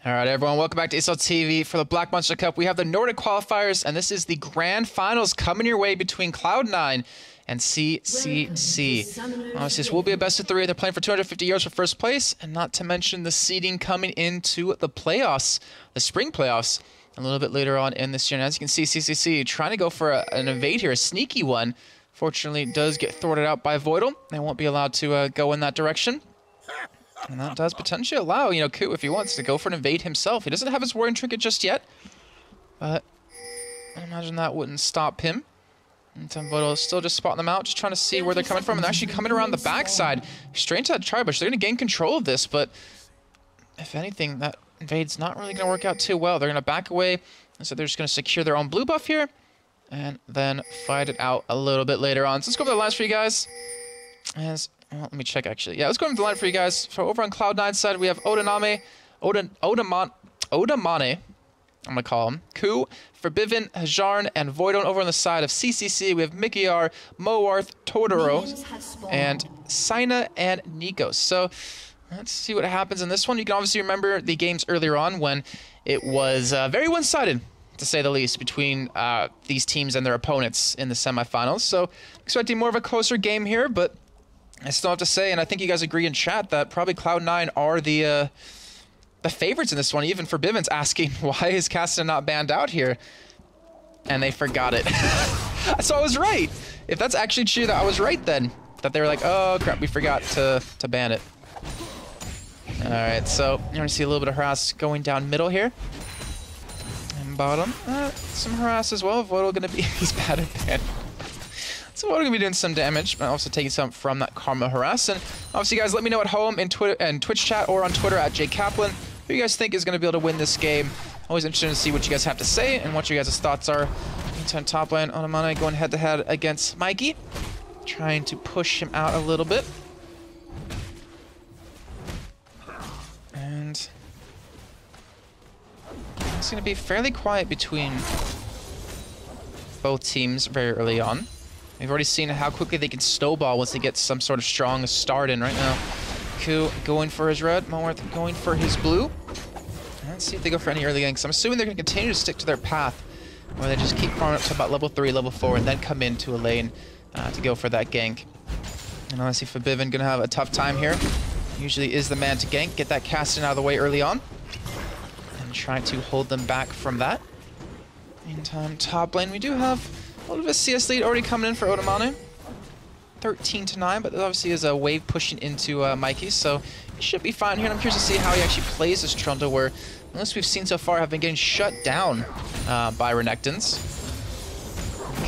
All right, everyone, welcome back to ESL TV for the Black Monster Cup. We have the Nordic qualifiers, and this is the grand finals coming your way between Cloud9 and CCC. Obviously, this will be a best of three. They're playing for 250 euros for first place, and not to mention the seeding coming into the playoffs, the spring playoffs, a little bit later on in this year. And as you can see, CCC trying to go for an evade here, a sneaky one. Fortunately, does get thwarted out by Voidal. They won't be allowed to go in that direction. And that does potentially allow, Ku, if he wants, to go for an invade himself. He doesn't have his Warring Trinket just yet, but I imagine that wouldn't stop him. And Voidal is still just spotting them out, just trying to see where they're coming from, and they're actually coming around the backside, straight to that Tribush. They're going to gain control of this, but if anything, that invade's not really going to work out too well. They're going to back away, and so they're just going to secure their own blue buff here, and then fight it out a little bit later on. So let's go over the lines for you guys. Well, let me check, actually. Yeah, let's go over the line for you guys. So over on Cloud9 side, we have Odamane, I'm going to call him, Ku, Forbidden, Hajarn, and Voidon. Over on the side of CCC, we have Mikiar, Moarth, Totoro, and Sina and Nikos. So let's see what happens in this one. You can obviously remember the games earlier on when it was very one-sided, to say the least, between these teams and their opponents in the semifinals. So expecting more of a closer game here, but I still have to say, and I think you guys agree in chat, that probably Cloud9 are the favorites in this one. Even Forbidden's asking, why is Casta not banned out here? And they forgot it. So I was right. If that's actually true, that I was right then. That they were like, oh crap, we forgot to ban it. Alright, so you're going to see a little bit of harass going down middle here. And bottom, some harass as well. Voidal going to be, he's bad at ban. So we're going to be doing some damage, but also taking some from that Karma Harass. And obviously, guys, let me know at home in Twitter and Twitch chat or on Twitter at jkaplan who you guys think is going to be able to win this game. Always interested to see what you guys have to say and what you guys' thoughts are. Meantime, top lane, Odamane going head-to-head against Mikey, trying to push him out a little bit. And it's going to be fairly quiet between both teams very early on. We've already seen how quickly they can snowball once they get some sort of strong start in right now. Ku going for his red, Moarth going for his blue. Let's see if they go for any early ganks. I'm assuming they're going to continue to stick to their path, where they just keep farming up to about level 3, level 4, and then come into a lane to go for that gank. And honestly, Forbidden going to have a tough time here. Usually is the man to gank, get that casting out of the way early on, and try to hold them back from that. Meantime, top lane, we do have a little bit of CS lead already coming in for Odamane. 13-9, but there obviously is a wave pushing into Mikey, so he should be fine here. And I'm curious to see how he actually plays this Trundle, where, unless we've seen so far, have been getting shut down by Renekton's.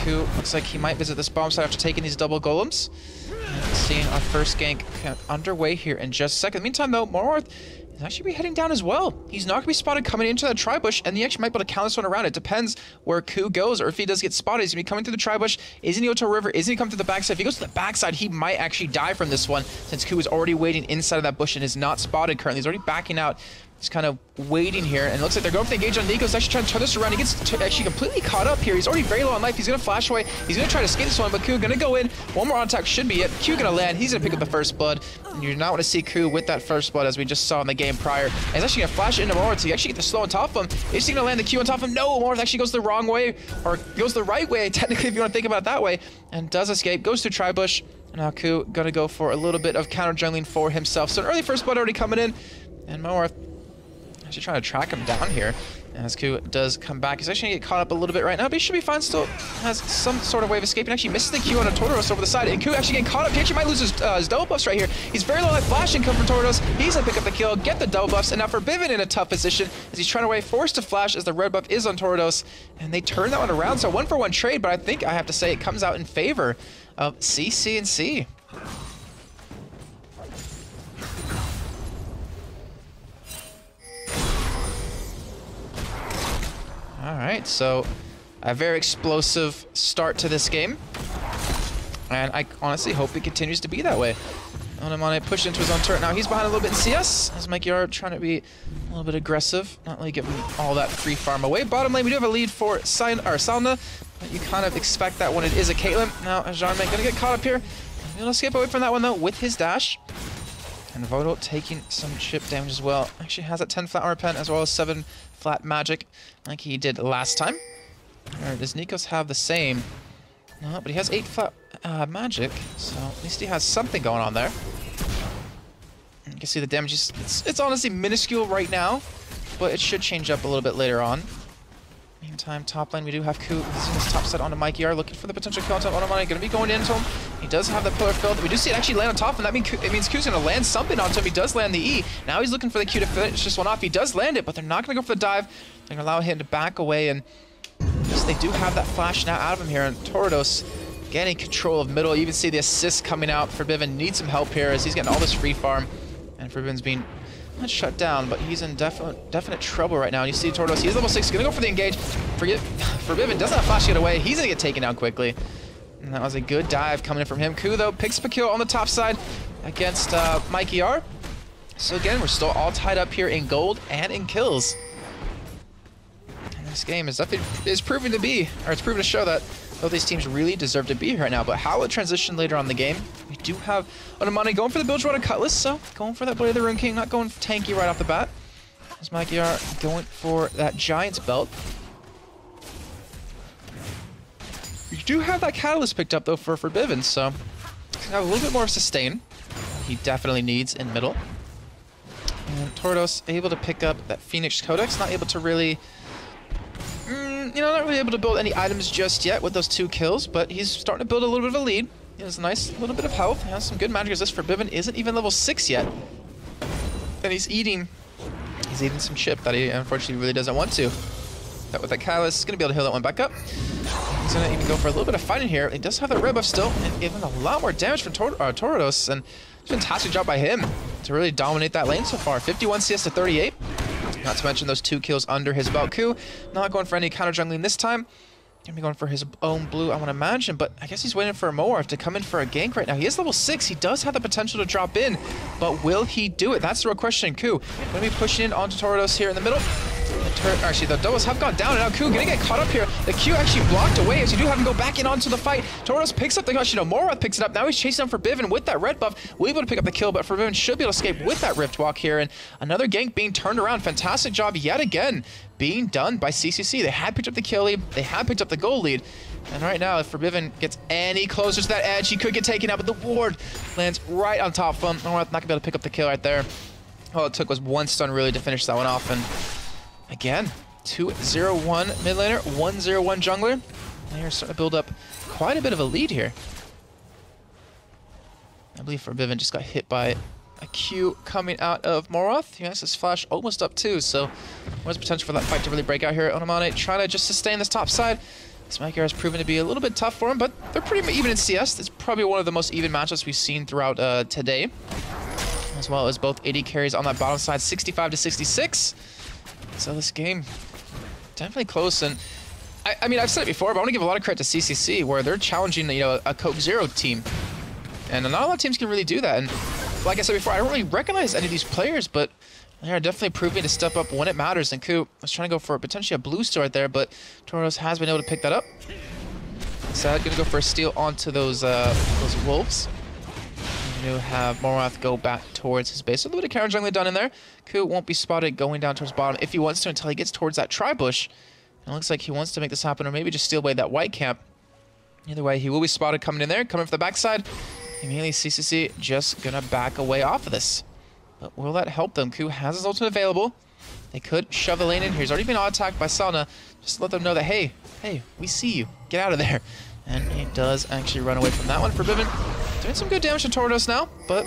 Ku looks like he might visit this bomb site after taking these double golems. And seeing our first gank underway here in just a second. Meantime, though, Moarth is actually be heading down as well. He's not going to be spotted coming into that Tribush, and he actually might be able to count this one around. It depends where Ku goes, or if he does get spotted, he's going to be coming through the Tribush. Isn't he go to a river? Isn't he come to the backside? If he goes to the backside, he might actually die from this one, since Ku is already waiting inside of that bush and is not spotted currently. He's already backing out. He's kind of waiting here, and it looks like they're going for the engage on Nikos. Actually trying to turn this around. He gets actually completely caught up here. He's already very low on life. He's going to flash away. He's going to try to escape this one, but Ku going to go in. One more on attack should be it. Ku going to land. He's going to pick up the first blood. And you do not want to see Ku with that first blood, as we just saw in the game prior. And he's actually going to flash into Moarth, so you actually get the slow on top of him. Is he going to land the Q on top of him? No, Moarth actually goes the wrong way, or goes the right way, technically, if you want to think about it that way, and does escape. Goes through Tribush. And now Ku going to go for a little bit of counter jungling for himself. So an early first blood already coming in, and Moarth actually trying to track him down here as Ku does come back. He's actually going to get caught up a little bit right now, but he should be fine. Still has some sort of way of escaping. Actually misses the Q on a Tortoise over the side, and Ku actually getting caught up. He actually might lose his double buffs right here. He's very low on flashing come from Tortoise. He's going to pick up the kill, get the double buffs, and now Forbidden in a tough position as he's trying to forced to flash as the red buff is on Tortoise, and they turn that one around. So 1-for-1 trade, but I think I have to say it comes out in favor of CC and C. Alright, so a very explosive start to this game, and I honestly hope it continues to be that way. Odamane pushed into his own turret. Now he's behind a little bit in CS, as Mikiar trying to be a little bit aggressive, not really giving all that free farm away. Bottom lane, we do have a lead for Salna, but you kind of expect that when it is a Caitlyn. Now Hajarn going to get caught up here. He'll escape away from that one, though, with his dash. And Voto taking some chip damage as well. Actually has that 10 flat armor pen as well as 7 flat magic like he did last time. Or does Nikos have the same? No, but he has 8 flat magic, so at least he has something going on there. You can see the damage is, it's honestly minuscule right now, but it should change up a little bit later on. Meantime, top lane we do have Ku. He's in his top set onto Mikey R, looking for the potential kill on top. Automatic gonna be going into him. He does have the pillar filled. We do see it actually land on top of him. That means Ku's gonna land something onto him. He does land the E. Now he's looking for the Q to finish this one off. He does land it, but they're not gonna go for the dive. They're gonna allow him to back away, and they do have that flash now out of him here. And Tordos getting control of middle. You even see the assist coming out. Forbidden needs some help here as he's getting all this free farm, and Forbidden's being not shut down, but he's in definite trouble right now. And you see Tordos, he's level 6, gonna go for the engage. Forbidden doesn't have flash to get away. He's gonna get taken down quickly. And that was a good dive coming in from him. Ku, though, picks up a kill on the top side against Mikey R. So again, we're still all tied up here in gold and in kills. And this game is definitely proving to be, or it's proven to show that both these teams really deserve to be here right now. But how it transition later on in the game, we do have Onamani going for the Bilge Rod and Cutlass, so going for that Blade of the Rune King, not going tanky right off the bat. As Mikey R going for that Giant's Belt. We do have that Catalyst picked up though for Forbidden, so he's got a little bit more sustain. He definitely needs in middle. And Tordos able to pick up that Phoenix Codex, not able to really not really able to build any items just yet with those 2 kills, but he's starting to build a little bit of a lead. He has a nice little bit of health. He has some good magic resist. Forbidden isn't even level 6 yet. And he's eating some chip that he unfortunately really doesn't want to. But with that Catalyst, he's going to be able to heal that one back up. He's going to even go for a little bit of fighting here. He does have that red buff still, and even a lot more damage from Tordos, and it's a fantastic job by him to really dominate that lane so far. 51 CS to 38. Not to mention those 2 kills under his belt. Ku not going for any counter jungling this time. Gonna be going for his own blue, I want to imagine, but I guess he's waiting for a Moarth to come in for a gank right now. He is level 6. He does have the potential to drop in, but will he do it? That's the real question. Ku gonna be pushing in onto Tordos here in the middle. Actually, the doubles have gone down, and now Ku gonna get caught up here. The Q actually blocked away as you do have him go back in onto the fight. Tordos picks up the Gush, Morath picks it up. Now he's chasing down Forbidden with that red buff. Will be able to pick up the kill, but Forbidden should be able to escape with that Rift Walk here, and another gank being turned around. Fantastic job yet again being done by CCC. They had picked up the kill lead, they had picked up the goal lead, and right now if Forbidden gets any closer to that edge, he could get taken out, but the ward lands right on top of him. Morath not gonna be able to pick up the kill right there. All it took was one stun really to finish that one off, and again, 2-0-1 mid laner, 1-0-1 jungler. They're starting to build up quite a bit of a lead here. I believe Forbidden just got hit by a Q coming out of Morath. He has his flash almost up too, so there's potential for that fight to really break out here. Onamane trying to just sustain this top side. This Mikey has proven to be a little bit tough for him, but they're pretty even in CS. It's probably one of the most even matchups we've seen throughout today, as well as both AD carries on that bottom side, 65 to 66. So this game definitely close, and I mean, I've said it before, but I want to give a lot of credit to CCC, where they're challenging, a Coke Zero team, and not a lot of teams can really do that. And like I said before, I don't really recognize any of these players, but they're definitely proving to step up when it matters. And Ku was trying to go for potentially a blue store right there, but Tordos has been able to pick that up. Sad, gonna go for a steal onto those wolves. To have Morath go back towards his base. So a little bit of counter jungling done in there. Ku won't be spotted going down towards bottom if he wants to until he gets towards that tri-bush. It looks like he wants to make this happen, or maybe just steal away that white camp. Either way, he will be spotted coming in there, coming from the backside. Immediately CCC just gonna back away off of this. But will that help them? Ku has his ultimate available. They could shove the lane in here. He's already been auto-attacked by Salna. Just let them know that, hey, we see you. Get out of there. And he does actually run away from that one. Forbidden doing some good damage to Tordos now, but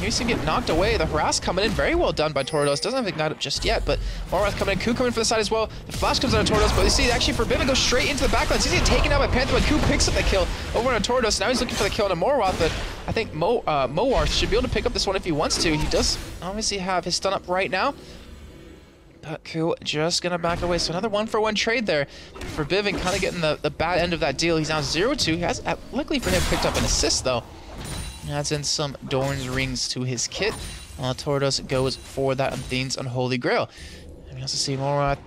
you see him get knocked away. The harass coming in, very well done by Tordos. Doesn't have Ignite up just yet, but Morath coming in. Ku coming for the side as well. The flash comes out of Tordos, but you see actually Forbidden goes straight into the backline. He's getting taken out by Panther, but Ku picks up the kill over on Tordos. Now he's looking for the kill on Morath, but I think Moarth should be able to pick up this one if he wants to. He does obviously have his stun up right now. Ku just gonna back away, so another 1-for-1 trade there. Forbidden kind of getting the bad end of that deal. He's now 0-2. He has, luckily for him, picked up an assist though. He adds in some Dorn's rings to his kit. Tordos goes for that Athene's Unholy Grail. And we also see Morath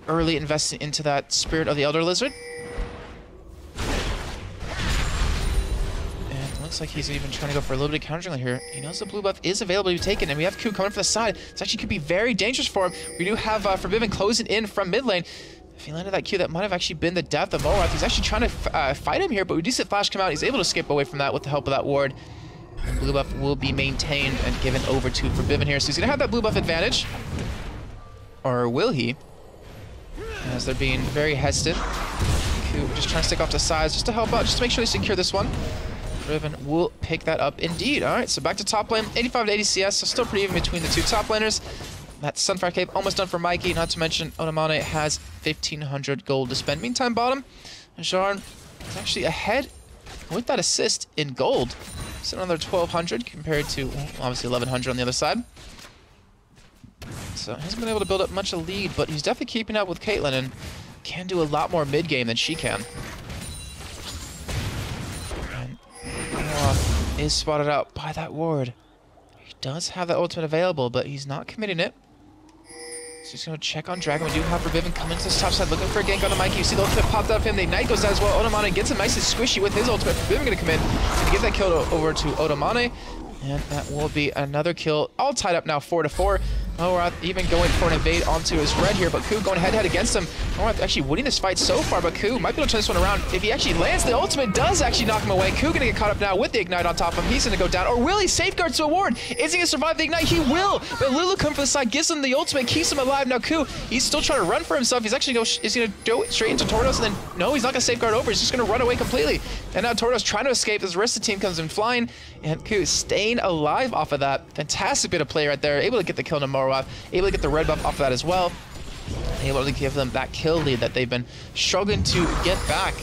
early investing into that Spirit of the Elder Lizard. And looks like he's even trying to go for a little bit of counter here. He knows the blue buff is available to be taken, and we have Q coming from the side. This actually could be very dangerous for him. We do have Forbidden closing in from mid lane. If he landed that Q, that might have actually been the death of Morath. He's actually trying to fight him here, but we do see the flash come out. He's able to escape away from that with the help of that ward. And blue buff will be maintained and given over to Forbidden here. So he's going to have that blue buff advantage. Or will he? As they're being very hesitant. Q just trying to stick off to sides just to help out, just to make sure they secure this one. Forbidden will pick that up indeed. All right, so back to top lane. 85 to 80 CS, so still pretty even between the two top laners. That Sunfire Cape almost done for Mikey, not to mention Onomane has 1,500 gold to spend. Meantime, bottom, Jarn is actually ahead with that assist in gold. It's another 1,200 compared to, well, obviously, 1,100 on the other side. So he hasn't been able to build up much of a lead, but he's definitely keeping up with Caitlyn and can do a lot more mid-game than she can. And Morath is spotted out by that ward. He does have that ultimate available, but he's not committing it. So he's going to check on Dragon. We do have Forbidden coming to this top side, looking for a gank on the Mikey. You see the ultimate popped out of him. The Ignite goes down as well. Onomane gets him nice and squishy with his ultimate. Forbidden going to come in and get that kill over to Onomane. And that will be another kill. All tied up now, 4-4. Morath even going for an invade onto his red here, but Ku going head-to-head against him. Morath actually winning this fight so far, but Ku might be able to turn this one around. If he actually lands, the ultimate does actually knock him away. Ku gonna get caught up now with the Ignite on top of him. He's gonna go down, or will he? Safeguards to a ward. Is he gonna survive the Ignite? He will, but Lulu comes from the side, gives him the ultimate, keeps him alive. Now Ku, he's still trying to run for himself. He's actually is gonna go straight into Tordos, and then no, he's not gonna safeguard over. He's just gonna run away completely. And now Tordos trying to escape as the rest of the team comes in flying, and Ku staying alive off of that. Fantastic bit of play right there. Able to get the kill to Morath, able to get the red buff off of that as well. Able to give them that kill lead that they've been struggling to get back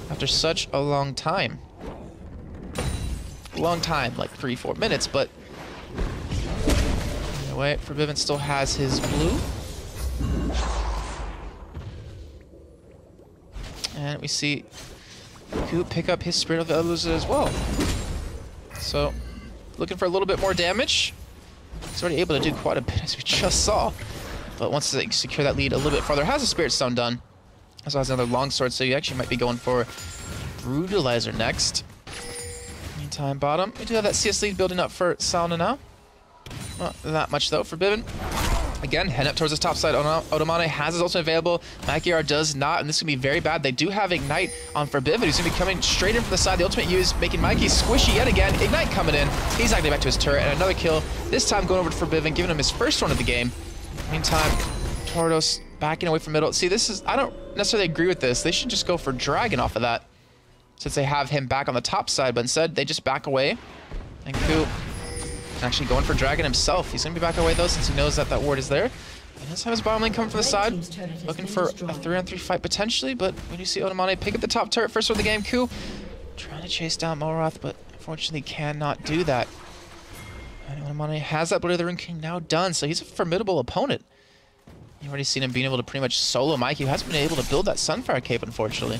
after such a long time. Long time, like 3-4 minutes, but anyway, Forbidden still has his blue. And we see Ku pick up his Spirit of the Others as well. So, looking for a little bit more damage. He's already able to do quite a bit, as we just saw. But once they secure that lead a little bit farther, has a Spirit Stone done. Also has another longsword, so you actually might be going for Brutalizer next. Meantime, bottom, we do have that CS lead building up for Salna now. Not that much though. Forbidden, again, head up towards the top side. Onomane has his ultimate available. Makiar does not, and this is going to be very bad. They do have Ignite on Forbidden. He's going to be coming straight in from the side. The ultimate use, making Mikey squishy yet again. Ignite coming in. He's acting back to his turret, and another kill. This time going over to Forbidden, giving him his first one of the game. Meantime, Tordos backing away from middle. See, this is, I don't necessarily agree with this. They should just go for Dragon off of that, since they have him back on the top side, but instead they just back away. And Ku actually going for Dragon himself. He's going to be back away though, since he knows that that ward is there. He does have his bottom lane coming from the side, looking for a 3-on-3 fight potentially, but we do see Onomane pick up the top turret first of the game. Ku trying to chase down Morath, but unfortunately cannot do that. And Onomane has that Blade of the Rune King now done, so he's a formidable opponent. You've already seen him being able to pretty much solo Mikey, who hasn't been able to build that Sunfire Cape, unfortunately.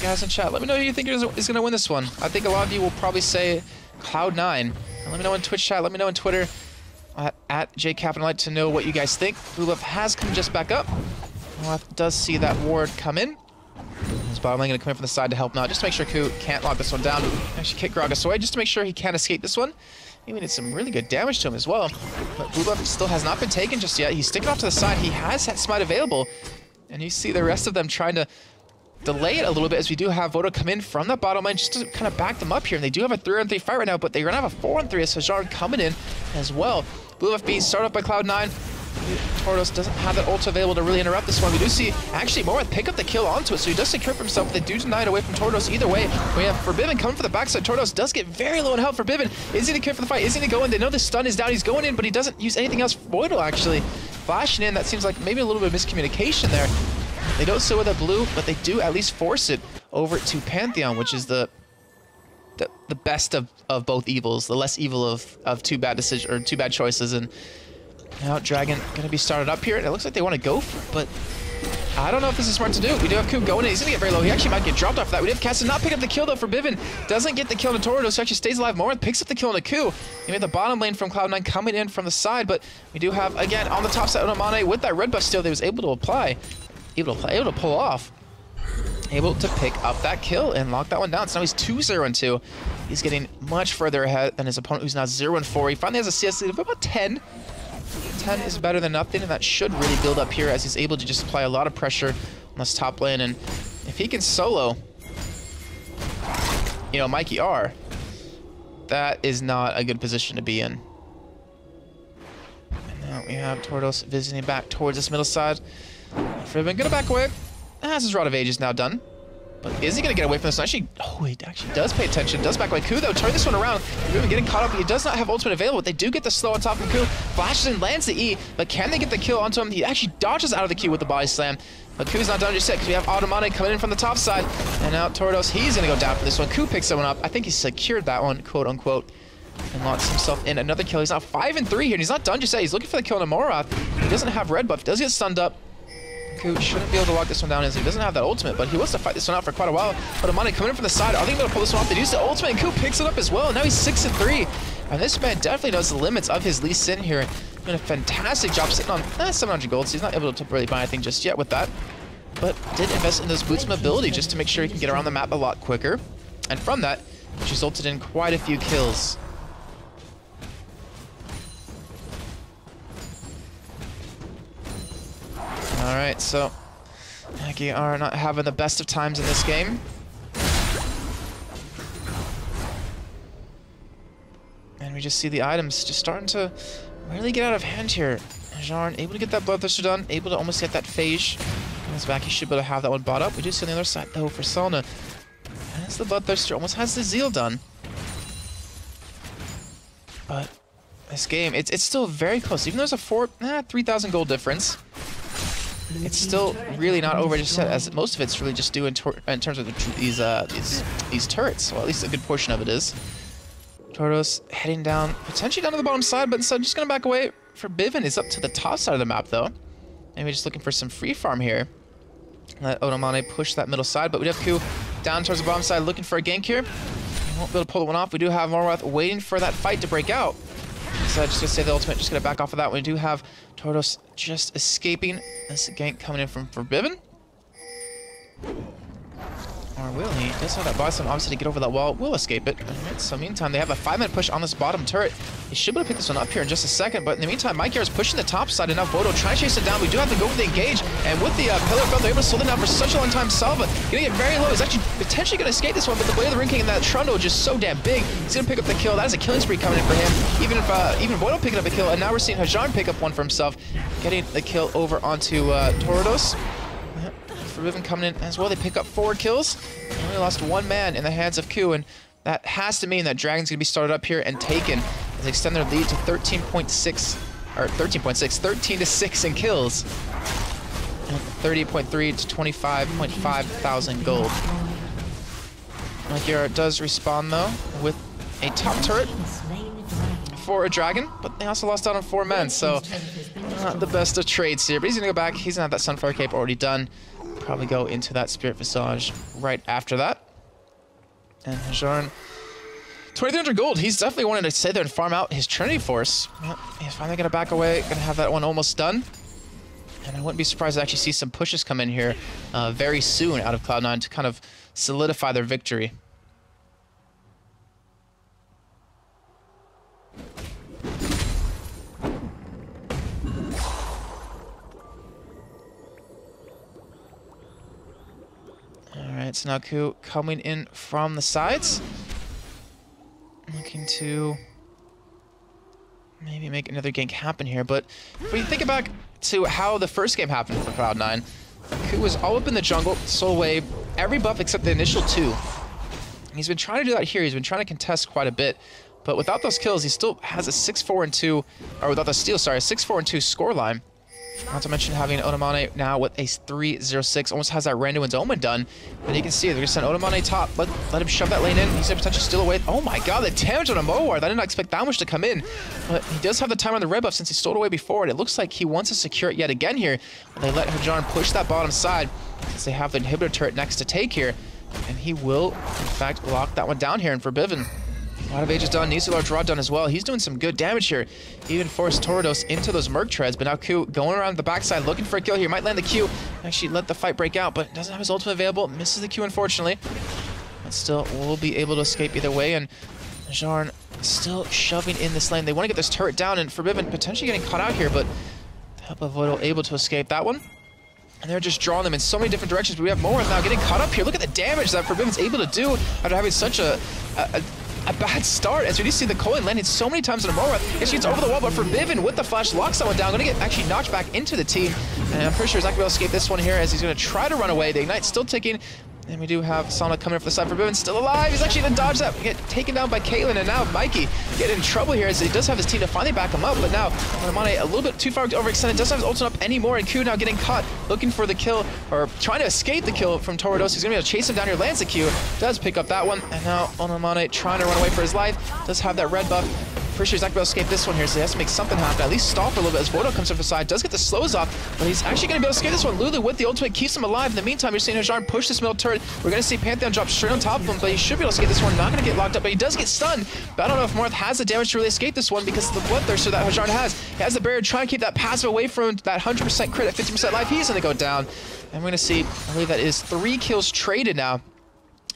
Guys in chat, let me know who you think is going to win this one. I think a lot of you will probably say Cloud9. And let me know in Twitch chat, let me know on Twitter at JCap, and I'd like to know what you guys think. Blue buff has come just back up. Morath does see that ward come in. His bottom lane going to come in from the side to help him out, just to make sure Ku can't lock this one down. Actually kick Gragas away, just to make sure he can't escape this one. Maybe did some really good damage to him as well. But blue buff still has not been taken just yet. He's sticking off to the side. He has that smite available. And you see the rest of them trying to delay it a little bit, as we do have Vodo come in from the bottom lane just to kind of back them up here. And they do have a 3-on-3 fight right now, but they're going to have a 4-on-3 as Hajar coming in as well. Blue buff being started up by Cloud9. Tordos doesn't have that ult available to really interrupt this one. We do see, actually, Morath pick up the kill onto it, so he does secure for himself. They do deny it away from Tordos either way. We have Forbidden coming for the backside. Tordos does get very low in health. Forbidden, is he going to care for the fight? Is he going to go in? They know the stun is down. He's going in, but he doesn't use anything else. Voidal actually flashing in. That seems like maybe a little bit of miscommunication there. They don't sit with a blue, but they do at least force it over to Pantheon, which is the best of both evils, the less evil of two bad decisions or two bad choices. And now Dragon gonna be started up here, and it looks like they want to go for it, but I don't know if this is smart to do. We do have Ku going in. He's gonna get very low. He actually might get dropped off that. We do have Cass not pick up the kill though for Bivin. Doesn't get the kill on Tordos, so actually stays alive. Morath picks up the kill on the Ku. We have the bottom lane from Cloud9 coming in from the side, but we do have, again, on the top side, Onomane with that red buff steal they was able to apply. able to pull off. Able to pick up that kill and lock that one down. So now he's 2-0-2. He's getting much further ahead than his opponent, who's now 0-4. He finally has a CS lead of about 10. 10 is better than nothing, and that should really build up here as he's able to just apply a lot of pressure on this top lane. And if he can solo, you know, Mikey R, that is not a good position to be in. And now we have Tordos visiting back towards this middle side. Fribbin gonna back away. As his Rod of Age is now done. But is he going to get away from this? Actually, oh, he actually does pay attention. Does back away. Ku, though, turn this one around. Really getting caught up. He does not have ultimate available. They do get the slow on top of Ku. Flashes and lands the E. But can they get the kill onto him? He actually dodges out of the Q with the body slam. But Ku's not done just yet because we have Automate coming in from the top side. And now Tordos, he's going to go down for this one. Ku picks someone up. I think he secured that one, quote unquote. And locks himself in another kill. He's now 5-3 here. And he's not done just yet. He's looking for the kill on Amoroth. He doesn't have red buff. Does get stunned up. Ku shouldn't be able to lock this one down as he doesn't have that ultimate, but he wants to fight this one out for quite a while. But Amani coming in from the side. Are they going to pull this one off? They use the ultimate, and Ku picks it up as well. Now he's 6-3. And this man definitely knows the limits of his Lee Sin here. Doing a fantastic job sitting on 700 gold, so he's not able to really buy anything just yet with that. But did invest in those boots mobility just to make sure he can get around the map a lot quicker. And from that, which resulted in quite a few kills. Alright, so Maggie are not having the best of times in this game. And we just see the items just starting to really get out of hand here. Jarn able to get that Bloodthirster done, able to almost get that Phage. On his back, he should be able to have that one bought up. We do see on the other side, though, for Selna. As the Bloodthirster almost has the Zeal done. But this game, it's still very close. Even though there's a 3,000 gold difference, it's still really not over just yet, as most of it's really just due in terms of these turrets. Well, at least a good portion of it is. Tordos heading down, potentially down to the bottom side, but instead just gonna back away. For Bivin is up to the top side of the map though. Maybe just looking for some free farm here. Let Onomane push that middle side, but we have Ku down towards the bottom side looking for a gank here. We won't be able to pull one off. We do have Morwath waiting for that fight to break out. So just gonna say the ultimate, just gonna back off of that. We do have Tordos just escaping. This gank coming in from Bivin. Or will he? Does have that body slam obviously to get over that wall. Will escape it. Alright, so meantime, they have a 5-minute push on this bottom turret. He should be able to pick this one up here in just a second, but in the meantime, Mike here is pushing the top side, and now Vodo trying to chase it down. We do have to go for the engage, and with the Pillar of Fell, they're able to slow it down for such a long time. Salva gonna get very low. He's actually potentially gonna escape this one, but the Blade of the Ring King and that Trundle is just so damn big. He's gonna pick up the kill. That is a killing spree coming in for him. Even Vodo picking up a kill, and now we're seeing Hajarn pick up one for himself, getting the kill over onto Tordos. Riven coming in as well. They pick up 4 kills. They only lost 1 man in the hands of Ku, and that has to mean that Dragon's gonna be started up here and taken as they extend their lead to 13-6 in kills. And 38.3 to 25.5 thousand gold. Magyar does respawn though with a top turret for a dragon, but they also lost out on 4 men, so not the best of trades here. But he's gonna go back. He's gonna have that Sunfire Cape already done. Probably go into that Spirit Visage right after that. And Hajarn, 2,300 gold. He's definitely wanting to stay there and farm out his Trinity Force. Well, he's finally gonna back away, gonna have that one almost done. And I wouldn't be surprised to actually see some pushes come in here very soon out of Cloud9 to kind of solidify their victory. Alright, so now Ku coming in from the sides. Looking to maybe make another gank happen here, but if we think back to how the first game happened for Cloud9, Ku was all up in the jungle, stole away every buff except the initial 2. And he's been trying to do that here. He's been trying to contest quite a bit, but without those kills, he still has a 6-4-2, or without the steal, sorry, a 6-4-2 scoreline. Not to mention having Onomane now with a 3-0-6, almost has that Randuin's Omen done. But you can see they're going to send Onomane top, let him shove that lane in. He's going to potentially steal away. Oh my god, the damage on a Moarth. I did not expect that much to come in. But he does have the time on the red buff since he stole it away before, and it looks like he wants to secure it yet again here. But they let Hajarn push that bottom side since they have the inhibitor turret next to take here. And he will, in fact, lock that one down here. And for Bivin, A lot of Aegis done, needs a large rod done as well. He's doing some good damage here. Even forced Tordos into those Merc treads, but now Q going around the backside looking for a kill here. Might land the Q. Actually let the fight break out, but doesn't have his ultimate available. Misses the Q unfortunately. But still will be able to escape either way, and Jarn still shoving in this lane. They want to get this turret down, and Forbidden potentially getting caught out here, but the help of Voidal able to escape that one. And they're just drawing them in so many different directions, but we have Moorth now getting caught up here. Look at the damage that Forbidden's able to do after having such a bad start, as we do see the Coin landing so many times on Moorth. It shoots over the wall, but Forbidden with the flash locks someone down. Gonna get actually knocked back into the team, and I'm pretty sure he's not gonna be able to escape this one here, as he's gonna try to run away. The Ignite's still ticking, and we do have Sana coming in for the side. Forbidden still alive. He's actually gonna dodge that, get taken down by Caitlyn, and now Mikey get in trouble here, as he does have his team to finally back him up, but now Onamane a little bit too far overextended, doesn't have his ultimate up anymore, and Q now getting caught, looking for the kill, or trying to escape the kill from Tordos. He's gonna be able to chase him down here, lands the Q, does pick up that one, and now Onamane trying to run away for his life, does have that red buff. Pretty sure he's not gonna be able to escape this one here, so he has to make something happen. At least stall for a little bit as Voidal comes up the side, does get the slows off, but he's actually gonna be able to escape this one. Lulu with the ultimate keeps him alive. In the meantime, you're seeing Hajarn push this middle turret. We're gonna see Pantheon drop straight on top of him, but he should be able to escape this one. Not gonna get locked up, but he does get stunned. But I don't know if Moorth has the damage to really escape this one because of the bloodthirster that Hajarn has. He has the barrier trying to keep that passive away from that 100% crit at 50% life. He's gonna go down. And we're gonna see, I believe that is 3 kills traded now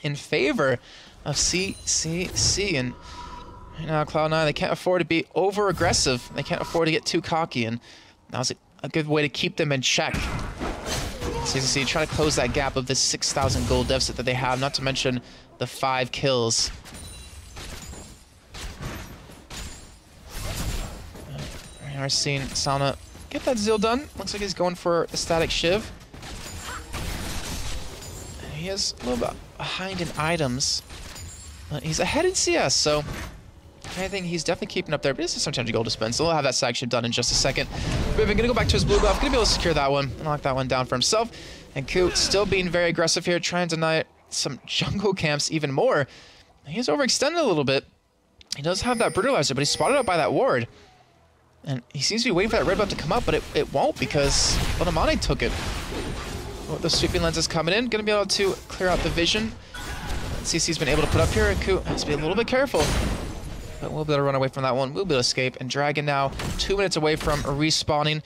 in favor of CCC. And now Cloud9, they can't afford to be over-aggressive. They can't afford to get too cocky, and now's a good way to keep them in check. So you see, try to close that gap of this 6,000 gold deficit that they have, not to mention the 5 kills. We are seeing Sana get that Zeal done. Looks like he's going for a static Shiv. He is a little bit behind in items, but he's ahead in CS, so I think he's definitely keeping up there, but this is sometimes a gold dispense, so he'll have that sag ship done in just a second. Riven gonna go back to his blue buff, gonna be able to secure that one, and lock that one down for himself. And Ku still being very aggressive here, trying to deny some jungle camps even more. He's overextended a little bit. He does have that brutalizer, but he's spotted up by that ward. And he seems to be waiting for that red buff to come up, but it won't because Onamane took it. With the sweeping lenses coming in, gonna be able to clear out the vision CC's been able to put up here, and Ku has to be a little bit careful. But we'll be able to run away from that one. We'll be able to escape. And Dragon now 2 minutes away from respawning.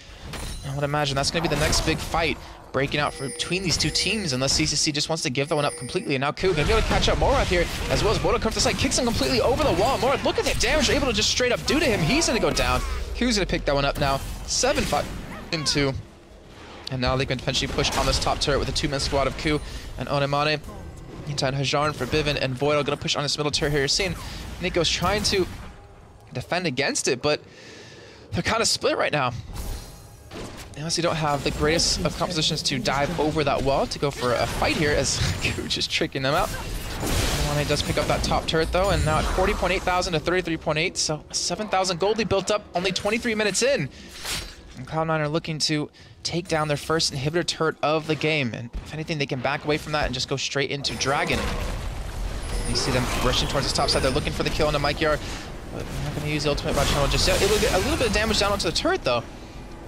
I would imagine that's going to be the next big fight breaking out between these two teams, unless CCC just wants to give that one up completely. And now Ku going to be able to catch up Morath here, as well as Bodo comes to the side, kicks him completely over the wall. Morath, look at the damage they're able to just straight up do to him. He's going to go down. Ku's going to pick that one up now. 7-5 in 2. And now they can potentially push on this top turret with a 2-man squad of Ku and Onamane. Meantime, Hajarn, Forbidden, and Voidal going to push on this middle turret here. You're seeing Nico's trying to defend against it, but they're kind of split right now. They honestly don't have the greatest of compositions to dive over that wall to go for a fight here, as Ku just tricking them out. He does pick up that top turret though, and now at 40.8 thousand to 33.8, so 7,000 gold he built up only 23 minutes in. And Cloud9 are looking to take down their first inhibitor turret of the game, and if anything, they can back away from that and just go straight into Dragon. You see them rushing towards this top side. They're looking for the kill on the Mike Yard, but they're not going to use the ultimate bot channel just yet. It will get a little bit of damage down onto the turret though,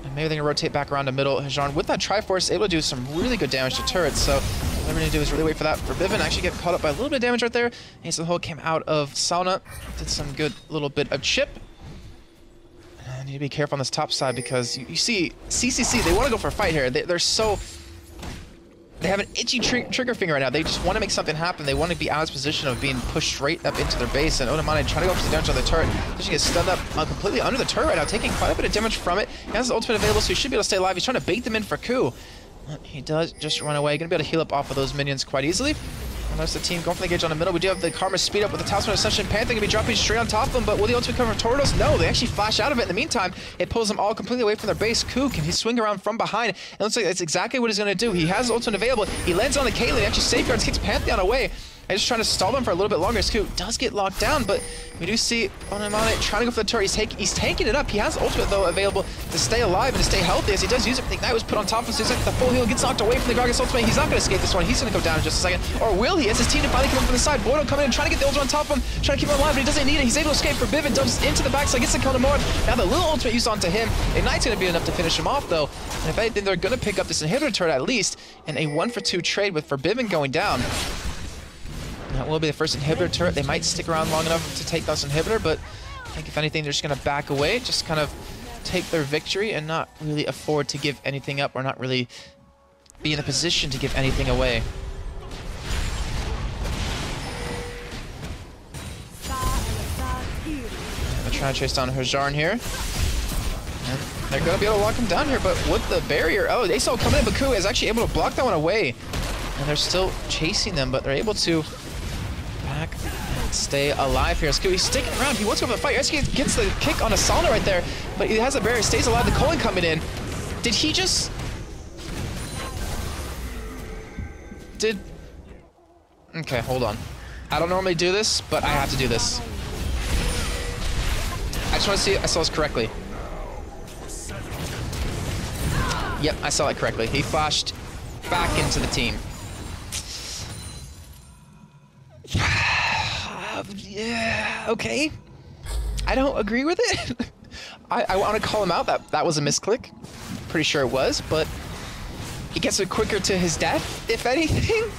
and maybe they can rotate back around the middle. Hajarn with that Triforce able to do some really good damage to turrets, so what we're going to do is really wait for that. Forbidden actually get caught up by a little bit of damage right there. Ace of the Hole came out of Sauna, did some good little bit of chip. I need to be careful on this top side because you see CCC, they want to go for a fight here. They have an itchy trigger finger right now. They just want to make something happen. They want to be out of this position of being pushed straight up into their base. And Onamane trying to go for the damage on the turret. Just gets stunned up completely under the turret right now, taking quite a bit of damage from it. He has his ultimate available, so he should be able to stay alive. He's trying to bait them in for Ku. He does just run away. Gonna be able to heal up off of those minions quite easily. And there's the team going for the engage on the middle. We do have the Karma speed up with the Talisman Ascension. Panther gonna be dropping straight on top of them, but will the ultimate cover Tordos? No, they actually flash out of it. In the meantime, it pulls them all completely away from their base. Ku, can he swing around from behind? It looks like that's exactly what he's gonna do. He has his ultimate available. He lands on the Caitlyn. He actually safeguards, kicks Pantheon away. I'm just trying to stall them for a little bit longer. Ku does get locked down, but we do see Onamane trying to go for the turret. He's tanking it up. He has ultimate, though, available to stay alive and to stay healthy, as he does use it. The Ignite was put on top of him, so he's like the full heal, gets knocked away from the Gragas ultimate. He's not going to escape this one. He's going to go down in just a second. Or will he? As his team to finally come up from the side. Bodo coming in, trying to get the ultimate on top of him, trying to keep him alive, but he doesn't need it. He's able to escape. Forbidden dumps into the backside, gets the kill to Morath. Now the little ultimate used onto him. Ignite's going to be enough to finish him off, though. And if anything, they're going to pick up this inhibitor turret at least, and a 1-for-2 trade with Forbidden going down. Now, that will be the first inhibitor turret. They might stick around long enough to take this inhibitor, but I think if anything, they're just going to back away, just kind of take their victory and not really afford to give anything up or not really be in a position to give anything away. They're trying to chase down Hajarn here. And they're going to be able to lock him down here, but with the barrier, oh, they saw coming in, but Ku is actually able to block that one away. And they're still chasing them, but they're able to back and stay alive here. He's sticking around. He wants to go for the fight. He actually gets the kick on a Asana right there, but he has a barrier, stays alive. The Colin coming in. Did he just... Okay, hold on. I don't normally do this, but I have to do this. I just want to see if I saw this correctly. Yep, I saw it correctly. He flashed back into the team. Yeah, okay. I don't agree with it. I want to call him out. That was a misclick. Pretty sure it was, but he gets it quicker to his death, if anything.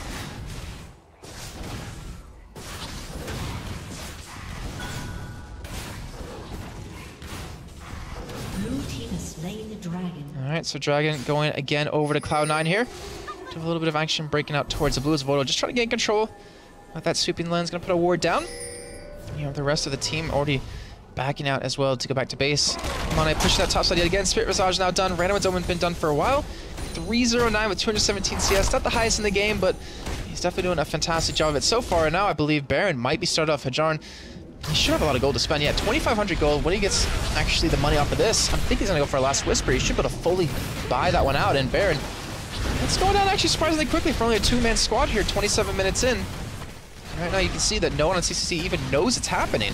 Alright, so Dragon going again over to Cloud9 here. Do a little bit of action breaking out towards the blue as Voidal. Just trying to gain control with that sweeping lens. Gonna put a ward down. You know, the rest of the team already backing out as well to go back to base. Come on, I push that top side yet again. Spirit Visage now done. Random One's been done for a while. 309 with 217 CS. Not the highest in the game, but he's definitely doing a fantastic job of it so far. And now I believe Baron might be started off. Hajarn, he should have a lot of gold to spend. Yeah, 2,500 gold. When he gets actually the money off of this, I think he's going to go for a Last Whisper. He should be able to fully buy that one out. And Baron, it's going down actually surprisingly quickly for only a two-man squad here, 27 minutes in. Right now you can see that no one on CCC even knows it's happening.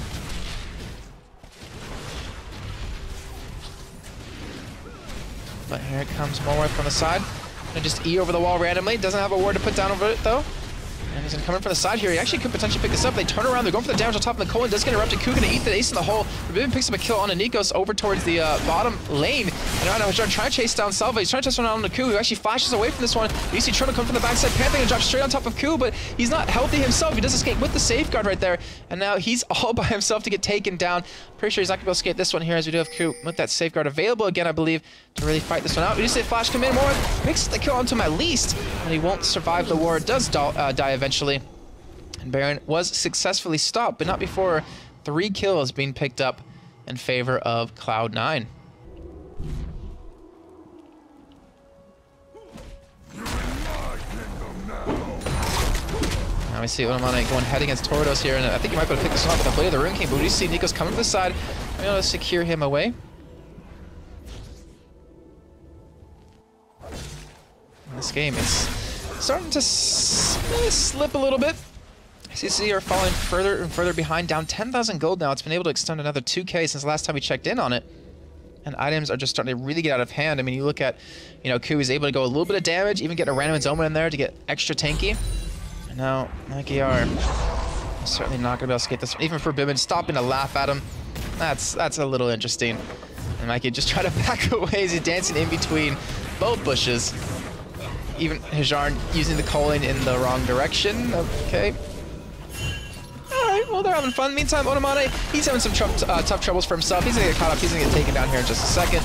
But here it comes Morworth from the side. Gonna just E over the wall randomly. Doesn't have a ward to put down over it though. And he's gonna come in from the side here. He actually could potentially pick this up. They turn around, they're going for the damage on top of the Colin. Does get interrupted. Ku gonna eat the ace in the hole. Forbidden picks up a kill on a Nikos over towards the bottom lane. And right now Hajarn trying to chase down Salva. He's trying to chase down on the Ku, who actually flashes away from this one. You see Trona come from the backside, Panther and drop straight on top of Ku, but he's not healthy himself. He does escape with the safeguard right there. And now he's all by himself to get taken down. Pretty sure he's not gonna be able to escape this one here, as we do have Ku with that safeguard available again, I believe, to really fight this one out. We just see Flash come in more, picks the kill onto him at least, and he won't survive the war. Does die eventually. And Baron was successfully stopped, but not before 3 kills being picked up in favor of Cloud9. Now we see Onomane going head against Tordos here, and I think he might be able to pick this one up with the Blade of the Rune King, but we see Nikos coming to the side. We're able to secure him away. In this game, it's starting to slip a little bit. CC are falling further and further behind, down 10,000 gold now. It's been able to extend another 2k since the last time we checked in on it. And items are just starting to really get out of hand. I mean, you look at, you know, Ku is able to go a little bit of damage, even get a random Zoma in there to get extra tanky. And now, Nike are certainly not going to be able to escape this one. Even for Bibin stopping to laugh at him, that's a little interesting. And Mikey just try to back away as he's dancing in between both bushes. Even Hajarn using the Colin in the wrong direction. Okay. Alright, well, they're having fun. Meantime, Onomane, he's having some tough troubles for himself. He's going to get caught up. He's going to get taken down here in just a second.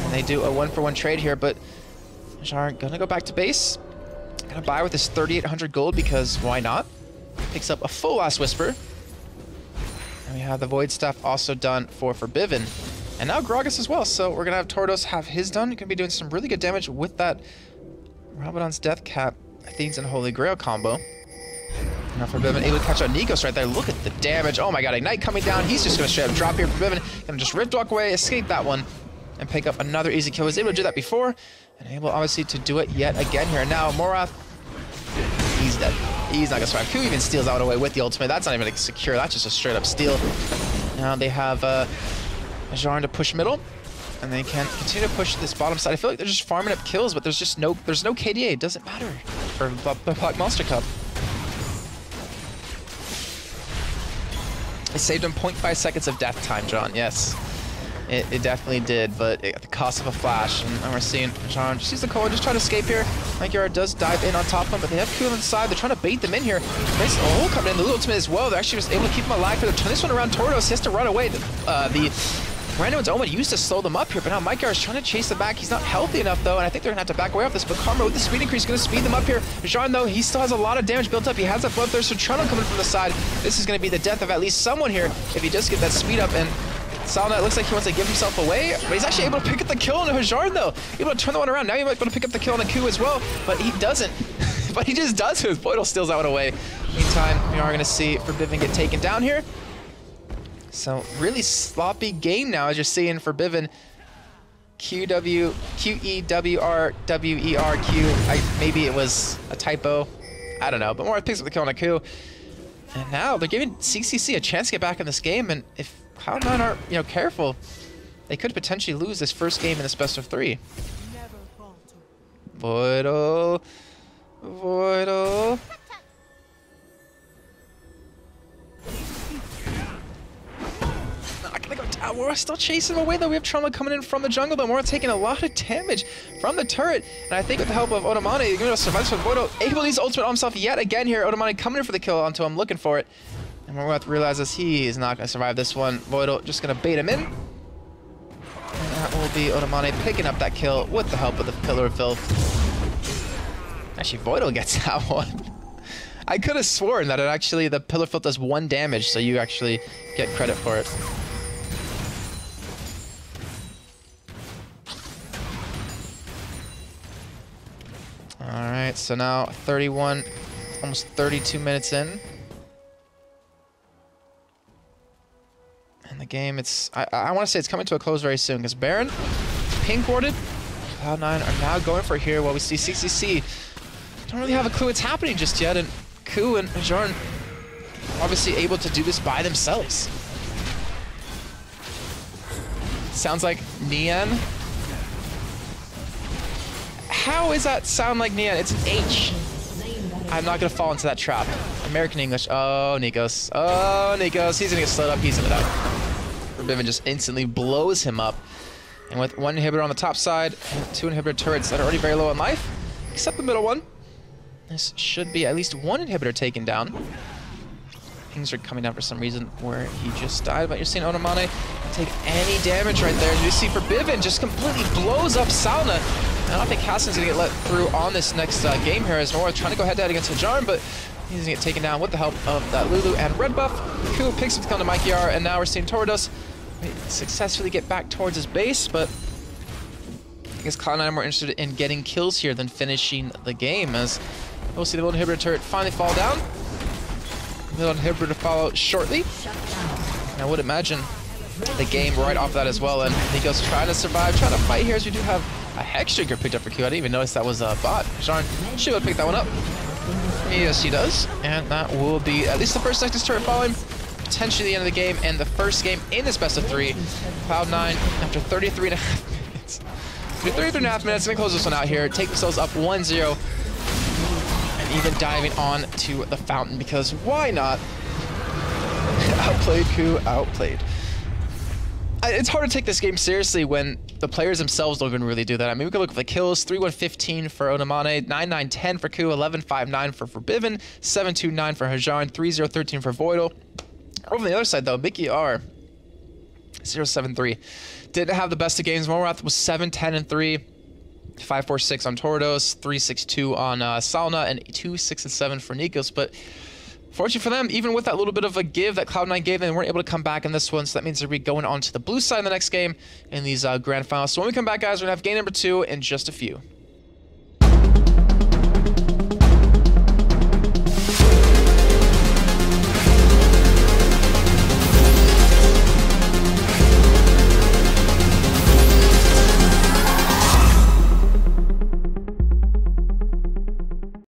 And they do a 1-for-1 trade here, but Hajarn going to go back to base. Going to buy with his 3,800 gold because why not? Picks up a full Last Whisper. And we have the Void Staff also done for Bivin. And now Gragas as well. So we're going to have Tordos have his done. You're going to be doing some really good damage with that Rabadon's Death Cap, Athene's and Holy Grail combo. Now Forbidden able to catch out Nikos right there. Look at the damage. Oh my god, Ignite coming down. He's just going to straight up drop here. Forbidden gonna just Rift Walk away, escape that one, and pick up another easy kill. He was able to do that before, and able obviously to do it yet again here. Now Morath, he's dead. He's not going to survive. Ku even steals out away with the ultimate. That's not even secure. That's just a straight up steal. Now they have Hajarn to push middle, and they can continue to push this bottom side. I feel like they're just farming up kills, but there's no KDA. It doesn't matter for Black Monster Cup. It saved him 0.5 seconds of death time, John. Yes. It definitely did, but at the cost of a flash. And we're seeing John just use the cold, just trying to escape here. Mikeyar does dive in on top of him, but they have Ku on the side. They're trying to bait them in here. Nice coming in, the little ultimate as well. They're actually just able to keep him alive. They're turning this one around Tordos. He has to run away. The Random's Omen used to slow them up here, but now Mikeyar is trying to chase them back. He's not healthy enough, though, and I think they're going to have to back away off this. But Karma, with the speed increase, is going to speed them up here. Jean, though, he still has a lot of damage built up. He has that Bloodthirst, so Trundle coming from the side. This is going to be the death of at least someone here if he does get that speed up. And Salna, it looks like he wants to give himself away, but he's actually able to pick up the kill on Hajarn, though. Able to turn the one around. Now he might be able to pick up the kill on a Ku as well, but he doesn't. But he just does it. Voidal steals that one away. Meantime, we are going to see Forbidden get taken down here. So really sloppy game now, as you're seeing Forbidden. QEWRWERQ. Maybe it was a typo. I don't know, but Morath picks up the kill on a Ku. And now they're giving CCC a chance to get back in this game, and if Cloud9 aren't, careful, they could potentially lose this first game in this best of 3. Voidal. Voidal. Not gonna go down. We're still chasing him away, though. We have Trauma coming in from the jungle, though. We're taking a lot of damage from the turret. And I think with the help of Otomane, you're gonna survive this with Voidal. Able to use ultimate on himself yet again here. Otomane coming in for the kill onto him, looking for it. And we're going to realize is he is not going to survive this one. Voidal just going to bait him in. And that will be Otomane picking up that kill with the help of the Pillar of Filth. Actually, Voidal gets that one. I could have sworn that the Pillar of Filth does 1 damage, so you actually get credit for it. Alright, so now 31, almost 32 minutes in. The game, I want to say it's coming to a close very soon because Baron, pink warded, Cloud9 are now going for here while we see CCC don't really have a clue what's happening just yet, and Ku and Hajarn obviously able to do this by themselves. Sounds like Nian. How is that sound like Nian? It's an H. I'm not gonna fall into that trap. American English. Oh, Nikos. Oh, Nikos. He's gonna get slowed up. He's gonna die. Forbidden just instantly blows him up. And with 1 inhibitor on the top side, and 2 inhibitor turrets that are already very low on life, except the middle one, this should be at least 1 inhibitor taken down. Pings are coming down for some reason where he just died, but you're seeing Otomane take any damage right there. You see Forbidden just completely blows up Salna. I don't think Hassan's gonna get let through on this next game here as Nordic trying to go head-to-head against Hajarn, but he's gonna get taken down with the help of that Lulu and red buff. Ku picks up the kill to Mikeyar, and now we're seeing Tordos successfully get back towards his base, but I guess Cloud9 are more interested in getting kills here than finishing the game, as we'll see the middle inhibitor turret finally fall down. Middle inhibitor to follow shortly. And I would imagine the game right off that as well, and Nico's trying to survive, trying to fight here, as we do have a Hextrigger picked up for Q. I didn't even notice that was a bot. Hajarn should have picked that one up. Yes, he does. And that will be at least the first Nexus turret falling. Potentially the end of the game, and the first game in this best of 3. Cloud9, after 33.5 minutes. After 33.5 minutes, gonna close this one out here. Take themselves up 1-0. And even diving on to the fountain, because why not? Outplayed, Ku, outplayed. It's hard to take this game seriously when the players themselves don't even really do that. I mean, we could look at the kills. 3-1-15 for Otomane, 9-9-10 for Ku, 11-5-9 for Forbidden, 7-2-9 for Hajarn, 3-0-13 for Voidal. Over on the other side, though, Mickey R, 0-7-3. Didn't have the best of games. Morath was 7-10-3, 5-4-6 on Tordos, 3-6-2 on Salna, and 2-6-7 for Nikos. But fortunately for them, even with that little bit of a give that Cloud9 gave, they weren't able to come back in this one. So that means they'll be going on to the blue side in the next game in these grand finals. So when we come back, guys, we're going to have game number 2 in just a few.